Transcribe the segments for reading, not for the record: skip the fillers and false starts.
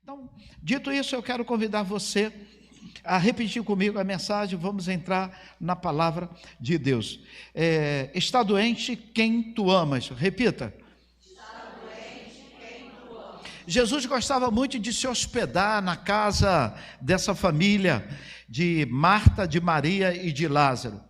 Então, dito isso, eu quero convidar você a repetir comigo a mensagem. Vamos entrar na palavra de Deus. Está doente quem tu amas. Repita. Está doente quem tu amas. Jesus gostava muito de se hospedar na casa dessa família de Marta, de Maria e de Lázaro.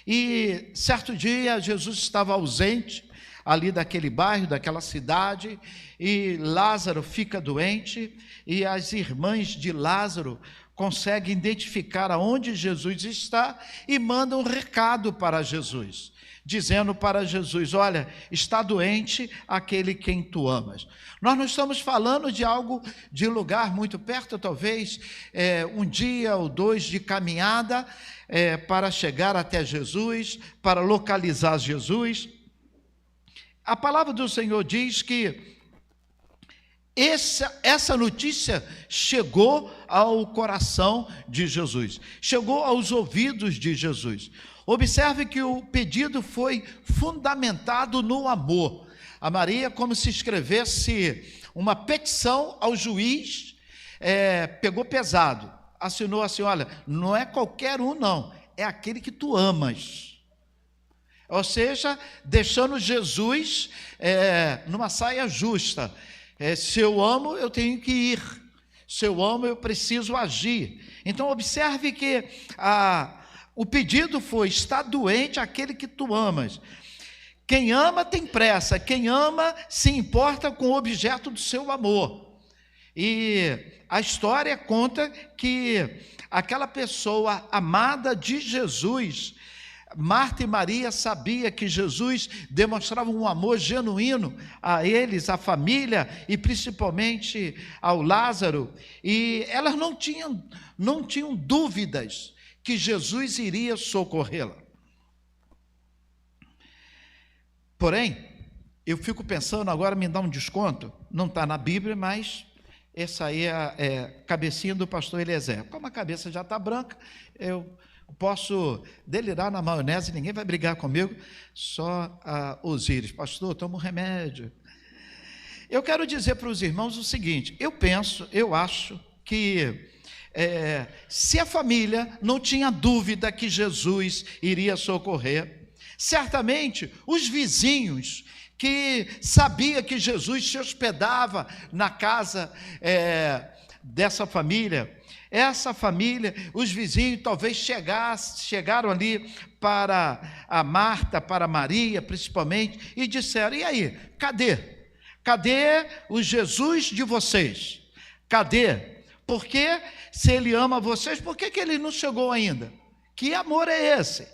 E certo dia Jesus estava ausente ali daquele bairro, daquela cidade, e Lázaro fica doente, e as irmãs de Lázaro conseguem identificar aonde Jesus está e mandam um recado para Jesus, dizendo para Jesus: olha, está doente aquele quem tu amas. Nós não estamos falando de algo, de lugar muito perto, talvez um dia ou dois de caminhada para chegar até Jesus, para localizar Jesus. A palavra do Senhor diz que essa notícia chegou ao coração de Jesus, chegou aos ouvidos de Jesus. Observe que o pedido foi fundamentado no amor. A Maria, como se escrevesse uma petição ao juiz, pegou pesado, assinou assim: olha, não é qualquer um não, é aquele que tu amas. Ou seja, deixando Jesus numa saia justa. Se eu amo, eu tenho que ir. Se eu amo, eu preciso agir. Então, observe que o pedido foi: está doente aquele que tu amas. Quem ama tem pressa, quem ama se importa com o objeto do seu amor. E a história conta que aquela pessoa amada de Jesus, Marta e Maria, sabia que Jesus demonstrava um amor genuíno a eles, à família e principalmente ao Lázaro, e elas não tinham dúvidas que Jesus iria socorrê-la. Porém, eu fico pensando, agora me dá um desconto, não está na Bíblia, mas essa aí é a cabecinha do pastor Eliezer. Como a cabeça já está branca, eu posso delirar na maionese, ninguém vai brigar comigo, só a Osíris: pastor, toma um remédio. Eu quero dizer para os irmãos o seguinte: eu acho que se a família não tinha dúvida que Jesus iria socorrer, certamente os vizinhos que sabia que Jesus se hospedava na casa dessa família, essa família, os vizinhos talvez chegaram ali para a Marta, para a Maria principalmente, e disseram: e aí, cadê? Cadê o Jesus de vocês? Cadê? Porque se ele ama vocês, por que ele não chegou ainda? Que amor é esse?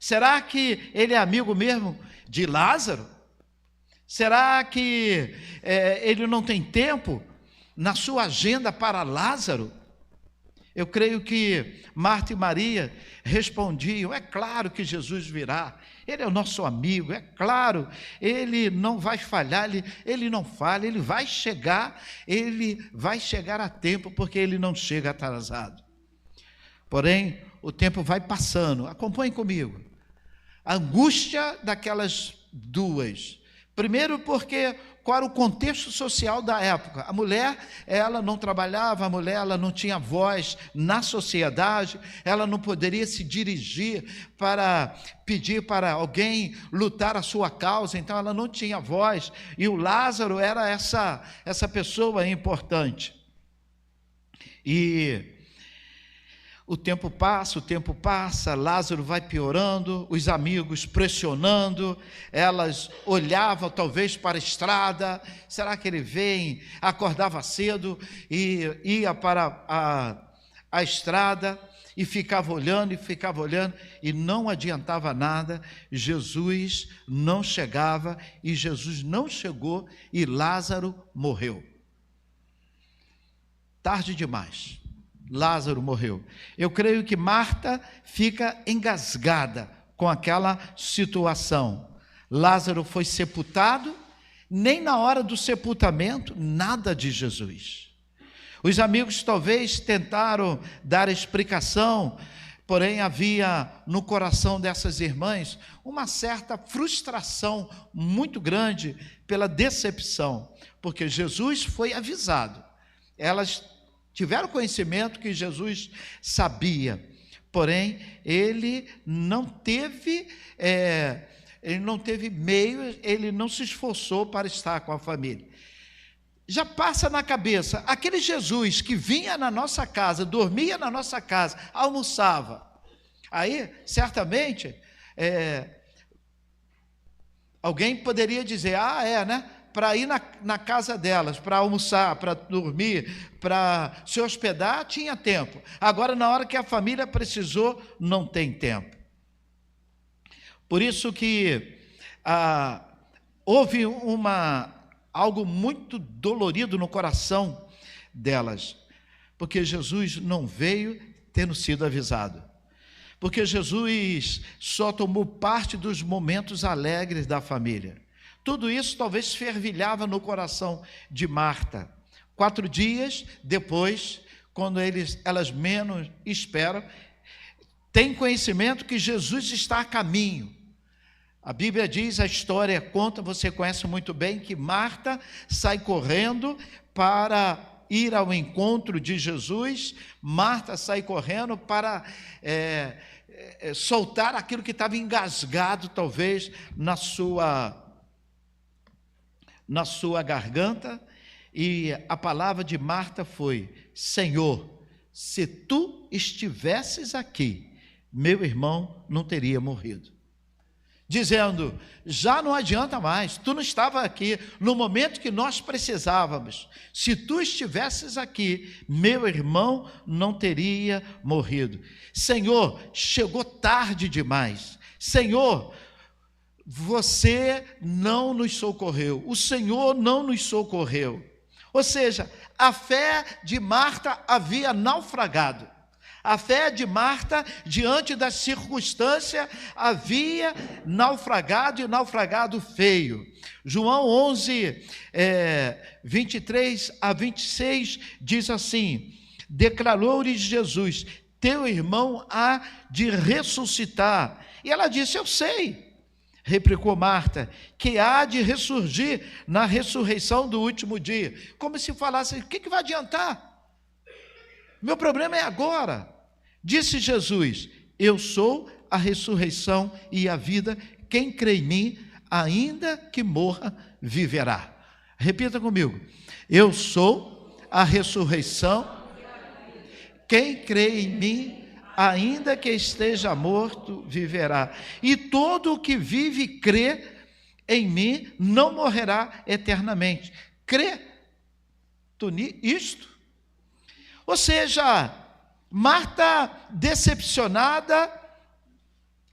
Será que ele é amigo mesmo de Lázaro? Será que ele não tem tempo na sua agenda para Lázaro? Eu creio que Marta e Maria respondiam: é claro que Jesus virá, ele é o nosso amigo, é claro, ele não vai falhar, ele não falha, ele vai chegar a tempo, porque ele não chega atrasado. Porém, o tempo vai passando, acompanhe comigo. A angústia daquelas duas. Primeiro, porque qual era o contexto social da época? A mulher, ela não trabalhava, a mulher, ela não tinha voz na sociedade, ela não poderia se dirigir para pedir para alguém lutar a sua causa, então ela não tinha voz, e o Lázaro era essa pessoa importante. E o tempo passa, Lázaro vai piorando, os amigos pressionando, elas olhavam talvez para a estrada: será que ele vem? Acordava cedo e ia para a estrada e ficava olhando, e não adiantava nada. Jesus não chegava, e Jesus não chegou, e Lázaro morreu. Tarde demais. Lázaro morreu. Eu creio que Marta fica engasgada com aquela situação. Lázaro foi sepultado, nem na hora do sepultamento, nada de Jesus. Os amigos talvez tentaram dar explicação, porém havia no coração dessas irmãs uma certa frustração muito grande pela decepção, porque Jesus foi avisado. Elas tiveram conhecimento que Jesus sabia, porém, ele não teve meio, ele não se esforçou para estar com a família. Já passa na cabeça, aquele Jesus que vinha na nossa casa, dormia na nossa casa, almoçava. Aí, certamente, alguém poderia dizer, né? Para ir na casa delas, para almoçar, para dormir, para se hospedar, tinha tempo. Agora, na hora que a família precisou, não tem tempo. Por isso que houve algo muito dolorido no coração delas, porque Jesus não veio tendo sido avisado, porque Jesus só tomou parte dos momentos alegres da família. Tudo isso talvez fervilhava no coração de Marta. 4 dias depois, quando elas menos esperam, tem conhecimento que Jesus está a caminho. A Bíblia diz, a história conta, você conhece muito bem, que Marta sai correndo para ir ao encontro de Jesus. Marta sai correndo para soltar aquilo que estava engasgado, talvez, na sua garganta. E a palavra de Marta foi, Senhor, se tu estivesses aqui, meu irmão não teria morrido. Dizendo, já não adianta mais, tu não estava aqui no momento que nós precisávamos. Se tu estivesses aqui, meu irmão não teria morrido. Senhor, chegou tarde demais. Senhor, você não nos socorreu. O Senhor não nos socorreu. Ou seja, a fé de Marta havia naufragado. A fé de Marta, diante da circunstância, havia naufragado e naufragado feio. João 11, 23 a 26, diz assim, declarou-lhes Jesus, teu irmão há de ressuscitar. E ela disse, eu sei, replicou Marta, que há de ressurgir na ressurreição do último dia. Como se falasse, o que vai adiantar? Meu problema é agora. Disse Jesus, eu sou a ressurreição e a vida, quem crê em mim, ainda que morra, viverá. Repita comigo, eu sou a ressurreição, quem crê em mim, ainda que esteja morto, viverá. E todo o que vive e crê em mim, não morrerá eternamente. Crê tu nisto? Ou seja, Marta, decepcionada,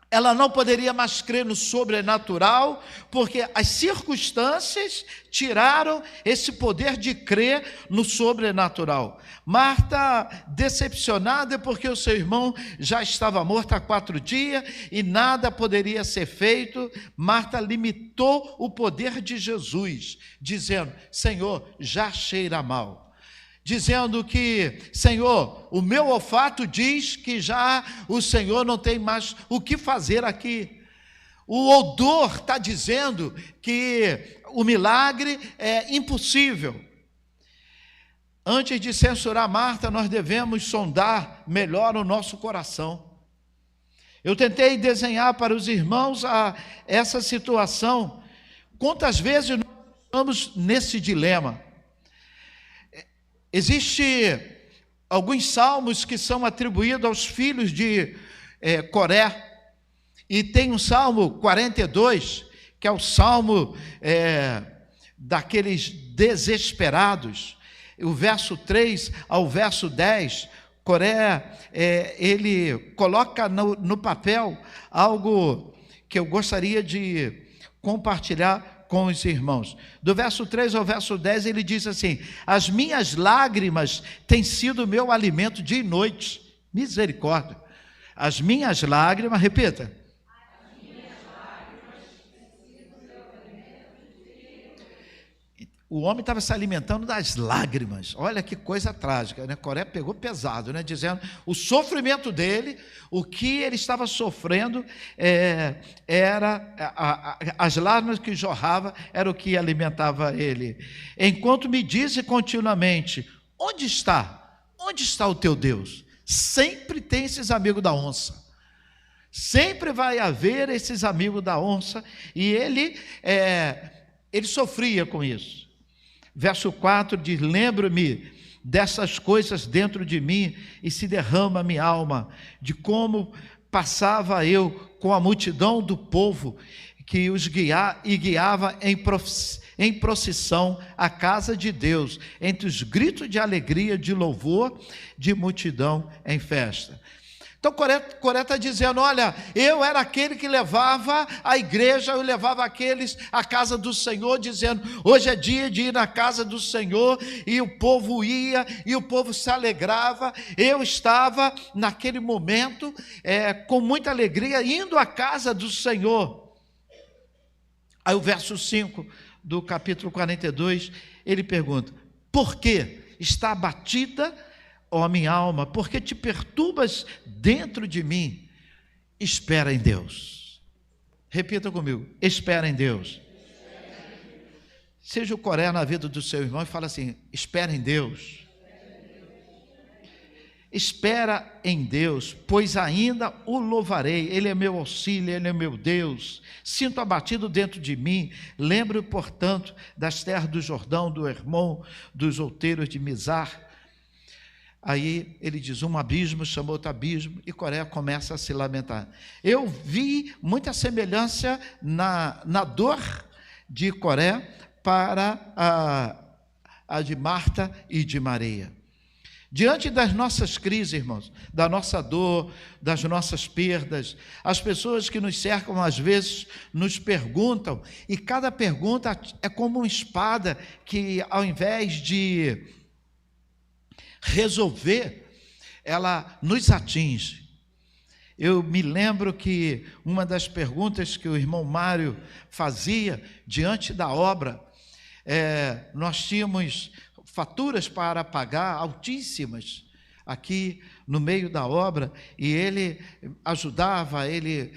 ela não poderia mais crer no sobrenatural, porque as circunstâncias tiraram esse poder de crer no sobrenatural. Marta, decepcionada, porque o seu irmão já estava morto há 4 dias e nada poderia ser feito. Marta limitou o poder de Jesus, dizendo, Senhor, já cheira mal. Dizendo que, Senhor, o meu olfato diz que já o Senhor não tem mais o que fazer aqui. O odor está dizendo que o milagre é impossível. Antes de censurar Marta, nós devemos sondar melhor o nosso coração. Eu tentei desenhar para os irmãos essa situação. Quantas vezes nós estamos nesse dilema? Existem alguns salmos que são atribuídos aos filhos de Coré, e tem um salmo 42, que é o salmo daqueles desesperados, o verso 3 ao verso 10, Coré, ele coloca no papel algo que eu gostaria de compartilhar com os irmãos. Do verso 3 ao verso 10, ele diz assim, as minhas lágrimas têm sido meu alimento dia e noite. Misericórdia. As minhas lágrimas, repita. As minhas lágrimas têm sido meu alimento dia e noite. O homem estava se alimentando das lágrimas. Olha que coisa trágica, né? Coré pegou pesado, né? Dizendo o sofrimento dele, o que ele estava sofrendo as lágrimas que jorrava era o que alimentava ele. Enquanto me diz continuamente, onde está? Onde está o teu Deus? Sempre tem esses amigos da onça. Sempre vai haver esses amigos da onça, e ele sofria com isso. Verso 4 diz: lembro-me dessas coisas dentro de mim, e se derrama a minha alma, de como passava eu com a multidão do povo, que os guiava em procissão à casa de Deus, entre os gritos de alegria, de louvor, de multidão em festa. Então Coré está dizendo: olha, eu era aquele que levava a igreja, eu levava aqueles à casa do Senhor, dizendo: hoje é dia de ir na casa do Senhor, e o povo ia, e o povo se alegrava. Eu estava naquele momento com muita alegria, indo à casa do Senhor. Aí o verso 5 do capítulo 42, ele pergunta: por que está abatida, ó minha alma? Por que te perturbas dentro de mim? Espera em Deus. Repita comigo: espera em Deus. Seja o Coré na vida do seu irmão e fala assim: espera em Deus. Espera em Deus, pois ainda o louvarei. Ele é meu auxílio, Ele é meu Deus. Sinto abatido dentro de mim. Lembro, portanto, das terras do Jordão, do Hermon, dos outeiros de Mizar. Aí ele diz: um abismo chamou outro abismo, e Coré começa a se lamentar. Eu vi muita semelhança na dor de Coré para a de Marta e de Maria. Diante das nossas crises, irmãos, da nossa dor, das nossas perdas, as pessoas que nos cercam às vezes nos perguntam, e cada pergunta é como uma espada que, ao invés de resolver, ela nos atinge. Eu me lembro que uma das perguntas que o irmão Mário fazia diante da obra, nós tínhamos faturas para pagar altíssimas aqui no meio da obra, e ele ajudava, ele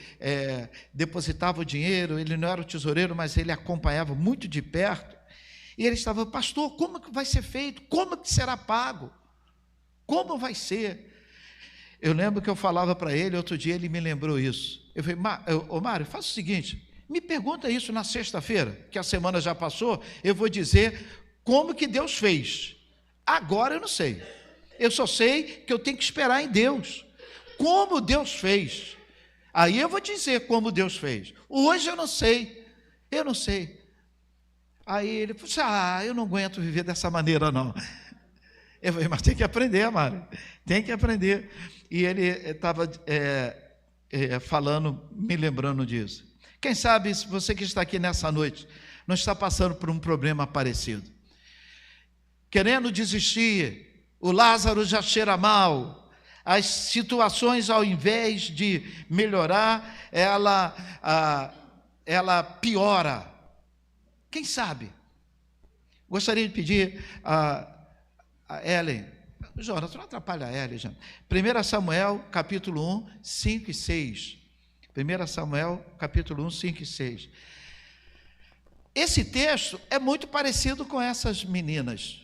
depositava o dinheiro. Ele não era o tesoureiro, mas ele acompanhava muito de perto, e ele estava: pastor, como que vai ser feito? Como que será pago? Como vai ser? Eu lembro que eu falava para ele, outro dia ele me lembrou isso. Eu falei: ô Mário, faça o seguinte, me pergunta isso na sexta-feira, que a semana já passou, eu vou dizer como que Deus fez. Agora eu não sei. Eu só sei que eu tenho que esperar em Deus. Como Deus fez. Aí eu vou dizer como Deus fez. Hoje eu não sei. Eu não sei. Aí ele falou assim: eu não aguento viver dessa maneira, não. Eu falei: mas tem que aprender, Mário. Tem que aprender. E ele estava falando, me lembrando disso. Quem sabe, se você que está aqui nessa noite não está passando por um problema parecido, querendo desistir, o Lázaro já cheira mal, as situações, ao invés de melhorar, ela piora. Quem sabe? Gostaria de pedir a Ellen: Jonas, não atrapalha a Ellen, já. 1 Samuel, capítulo 1, 5 e 6. 1 Samuel, capítulo 1, 5 e 6. Esse texto é muito parecido com essas meninas,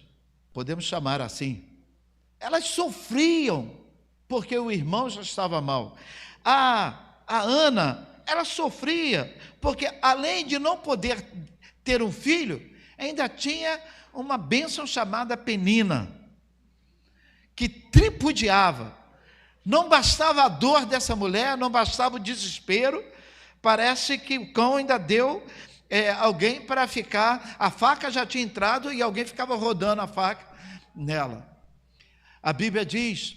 podemos chamar assim. Elas sofriam porque o irmão já estava mal. A Ana, ela sofria porque, além de não poder ter um filho, ainda tinha uma bênção chamada Penina, que tripudiava. Não bastava a dor dessa mulher, não bastava o desespero, parece que o cão ainda deu alguém para ficar, a faca já tinha entrado e alguém ficava rodando a faca nela. A Bíblia diz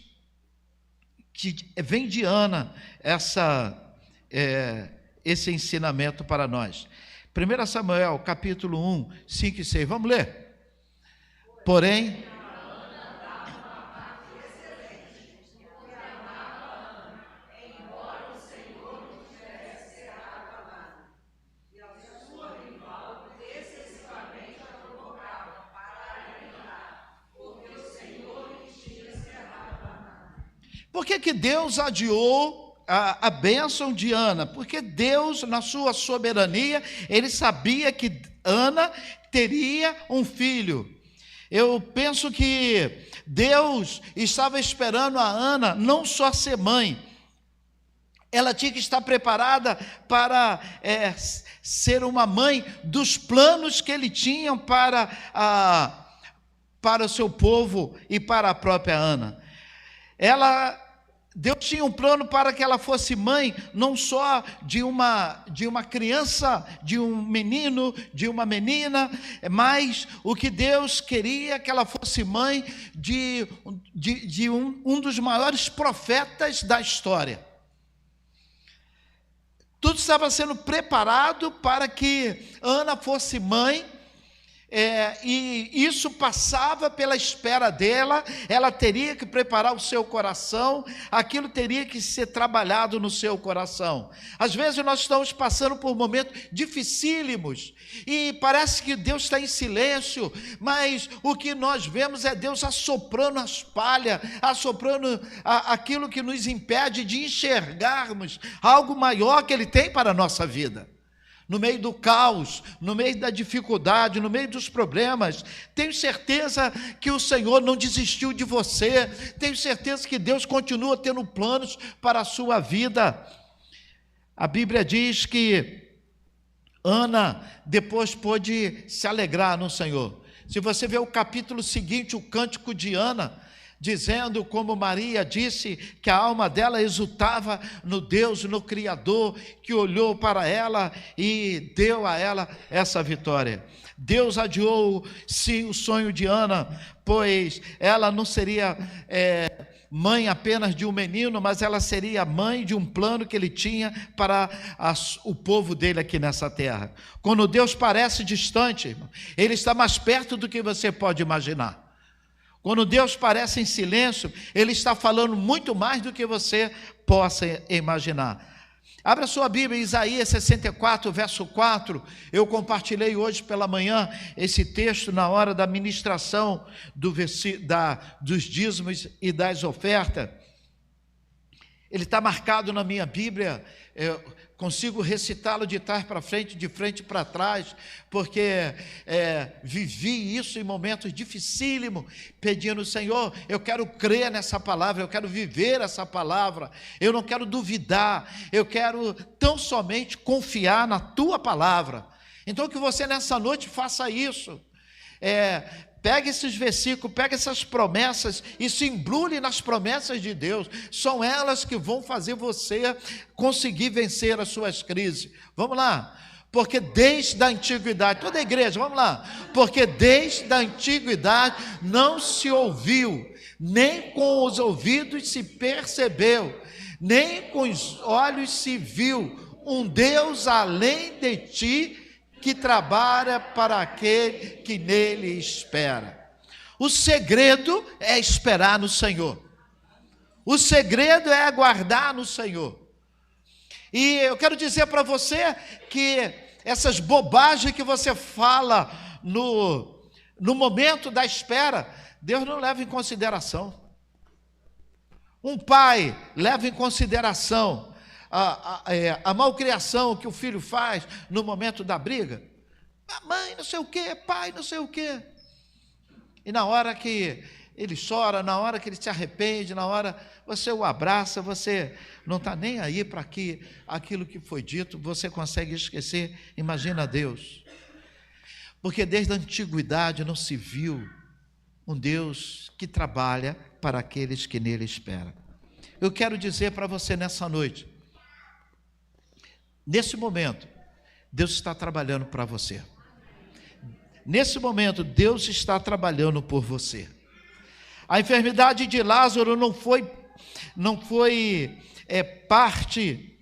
que vem de Ana esse ensinamento para nós. 1 Samuel, capítulo 1, 5 e 6, vamos ler? Porém, por que Deus adiou a bênção de Ana? Porque Deus, na sua soberania, Ele sabia que Ana teria um filho. Eu penso que Deus estava esperando a Ana não só ser mãe, ela tinha que estar preparada para ser uma mãe dos planos que ele tinha para o seu povo e para a própria Ana. Deus tinha um plano para que ela fosse mãe, não só de uma criança, de um menino, de uma menina, mas o que Deus queria que ela fosse mãe de um dos maiores profetas da história. Tudo estava sendo preparado para que Ana fosse mãe, e isso passava pela espera dela. Ela teria que preparar o seu coração, aquilo teria que ser trabalhado no seu coração. Às vezes nós estamos passando por momentos dificílimos, e parece que Deus está em silêncio, mas o que nós vemos é Deus assoprando as palhas, assoprando aquilo que nos impede de enxergarmos algo maior que Ele tem para a nossa vida. No meio do caos, no meio da dificuldade, no meio dos problemas, tenho certeza que o Senhor não desistiu de você, tenho certeza que Deus continua tendo planos para a sua vida. A Bíblia diz que Ana depois pôde se alegrar no Senhor. Se você ver o capítulo seguinte, o cântico de Ana, dizendo como Maria disse que a alma dela exultava no Deus, no Criador, que olhou para ela e deu a ela essa vitória. Deus adiou sim o sonho de Ana, pois ela não seria mãe apenas de um menino, mas ela seria mãe de um plano que ele tinha para o povo dele aqui nessa terra. Quando Deus parece distante, irmão, Ele está mais perto do que você pode imaginar. Quando Deus parece em silêncio, Ele está falando muito mais do que você possa imaginar. Abra sua Bíblia, Isaías 64, verso 4. Eu compartilhei hoje pela manhã esse texto na hora da ministração dos dízimos e das ofertas. Ele está marcado na minha Bíblia. Eu consigo recitá-lo de trás para frente, de frente para trás, porque vivi isso em momentos dificílimos, pedindo: Senhor, eu quero crer nessa palavra, eu quero viver essa palavra, eu não quero duvidar, eu quero tão somente confiar na Tua palavra. Então que você nessa noite faça isso, pegue esses versículos, pegue essas promessas e se embrulhe nas promessas de Deus. São elas que vão fazer você conseguir vencer as suas crises. Vamos lá. Porque desde a antiguidade, toda a igreja, vamos lá. Porque desde a antiguidade não se ouviu, nem com os ouvidos se percebeu, nem com os olhos se viu um Deus além de ti, que trabalha para aquele que nele espera. O segredo é esperar no Senhor. O segredo é aguardar no Senhor. E eu quero dizer para você que essas bobagens que você fala no momento da espera, Deus não leva em consideração. Um pai leva em consideração a malcriação que o filho faz no momento da briga. Mãe não sei o quê, pai não sei o quê. E na hora que ele chora, na hora que ele se arrepende, na hora você o abraça, você não está nem aí para aquilo que foi dito, você consegue esquecer. Imagina Deus. Porque desde a antiguidade não se viu um Deus que trabalha para aqueles que nele esperam. Eu quero dizer para você nessa noite, nesse momento, Deus está trabalhando para você. Nesse momento, Deus está trabalhando por você. A enfermidade de Lázaro não foi parte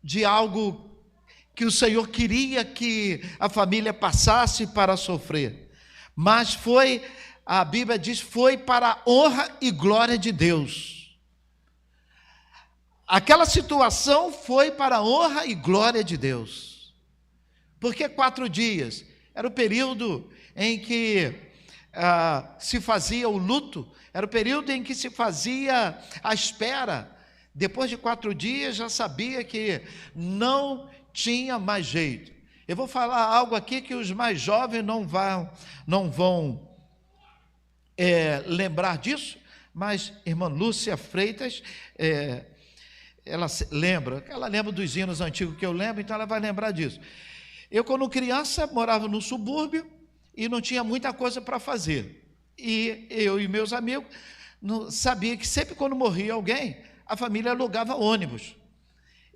de algo que o Senhor queria que a família passasse para sofrer, mas a Bíblia diz, foi para a honra e glória de Deus. Aquela situação foi para a honra e glória de Deus. Porque 4 dias? Era o período em que se fazia o luto, era o período em que se fazia a espera. Depois de 4 dias já sabia que não tinha mais jeito. Eu vou falar algo aqui que os mais jovens não vão lembrar disso, mas irmã Lúcia Freitas, ela lembra dos hinos antigos que eu lembro, então ela vai lembrar disso. Eu, quando criança, morava no subúrbio e não tinha muita coisa para fazer. E eu e meus amigos sabia que sempre quando morria alguém, a família alugava ônibus.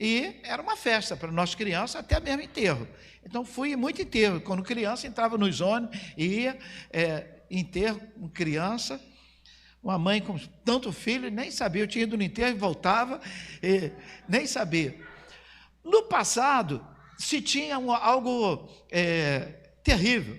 E era uma festa para nós crianças, até mesmo enterro. Então, fui muito enterro. Quando criança, entrava nos ônibus, ia enterro com criança. Uma mãe com tanto filho, nem sabia. Eu tinha ido no enterro e voltava, nem sabia. No passado, se tinha algo terrível.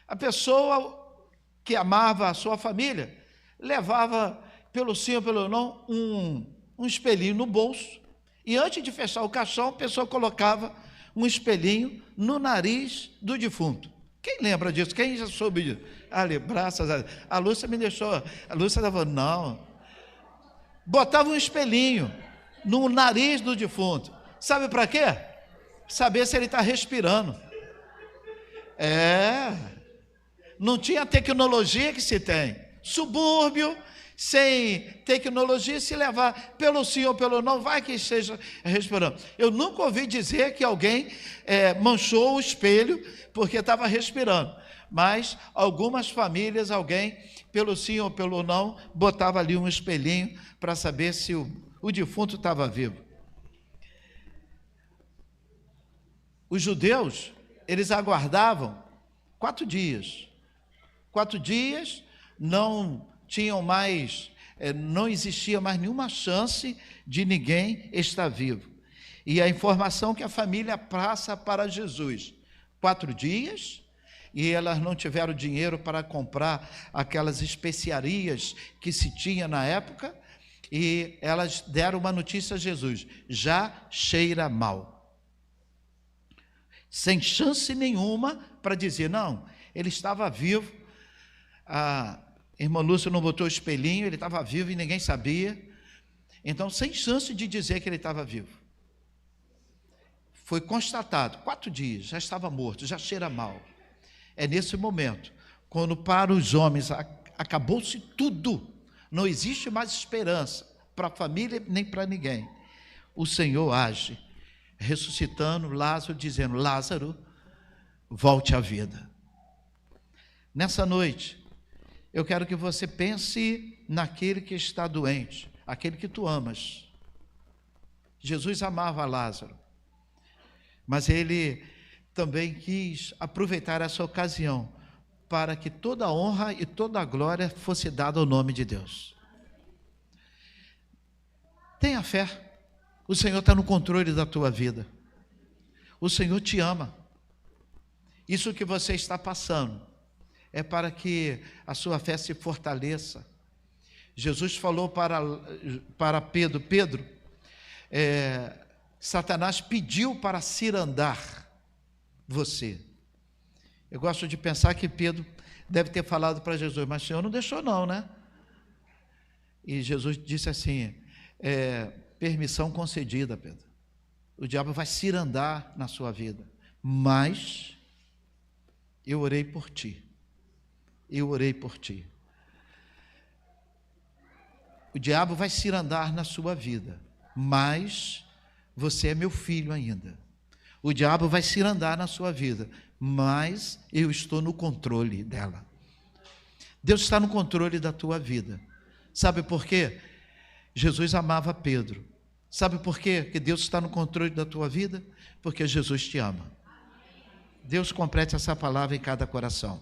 A pessoa que amava a sua família levava, pelo sim ou pelo não, um espelhinho no bolso. E antes de fechar o caixão, a pessoa colocava um espelhinho no nariz do defunto. Quem lembra disso? Quem já soube disso? Ali, graças a Deus. A Lúcia me deixou. A Lúcia estava falando, não. Botava um espelhinho no nariz do defunto. Sabe para quê? Saber se ele está respirando. Não tinha a tecnologia que se tem. Subúrbio, sem tecnologia, se levar pelo sim ou pelo não, vai que esteja respirando. Eu nunca ouvi dizer que alguém manchou o espelho porque estava respirando, mas algumas famílias, alguém, pelo sim ou pelo não, botava ali um espelhinho para saber se o defunto estava vivo. Os judeus, eles aguardavam 4 dias. 4 dias, não tinham mais, não existia mais nenhuma chance de ninguém estar vivo. E a informação que a família passa para Jesus, 4 dias, e elas não tiveram dinheiro para comprar aquelas especiarias que se tinha na época, e elas deram uma notícia a Jesus: já cheira mal. Sem chance nenhuma para dizer, não, ele estava vivo. A irmã Lúcia não botou o espelhinho, ele estava vivo e ninguém sabia. Então, sem chance de dizer que ele estava vivo. Foi constatado, 4 dias, já estava morto, já cheira mal. É nesse momento, quando para os homens acabou-se tudo, não existe mais esperança para a família nem para ninguém. O Senhor age, ressuscitando Lázaro, dizendo, Lázaro, volte à vida. Nessa noite, eu quero que você pense naquele que está doente, aquele que tu amas. Jesus amava Lázaro, mas ele também quis aproveitar essa ocasião para que toda a honra e toda a glória fosse dada ao nome de Deus. Tenha fé, o Senhor está no controle da tua vida, o Senhor te ama. Isso que você está passando é para que a sua fé se fortaleça. Jesus falou para Pedro, Satanás pediu para cirandar você. Eu gosto de pensar que Pedro deve ter falado para Jesus, mas o Senhor não deixou não, né? E Jesus disse assim, permissão concedida, Pedro. O diabo vai cirandar na sua vida, mas eu orei por ti. Eu orei por ti. O diabo vai cirandar na sua vida, mas você é meu filho ainda. O diabo vai cirandar na sua vida, mas eu estou no controle dela. Deus está no controle da tua vida. Sabe por quê? Jesus amava Pedro. Sabe por quê que Deus está no controle da tua vida? Porque Jesus te ama. Deus complete essa palavra em cada coração.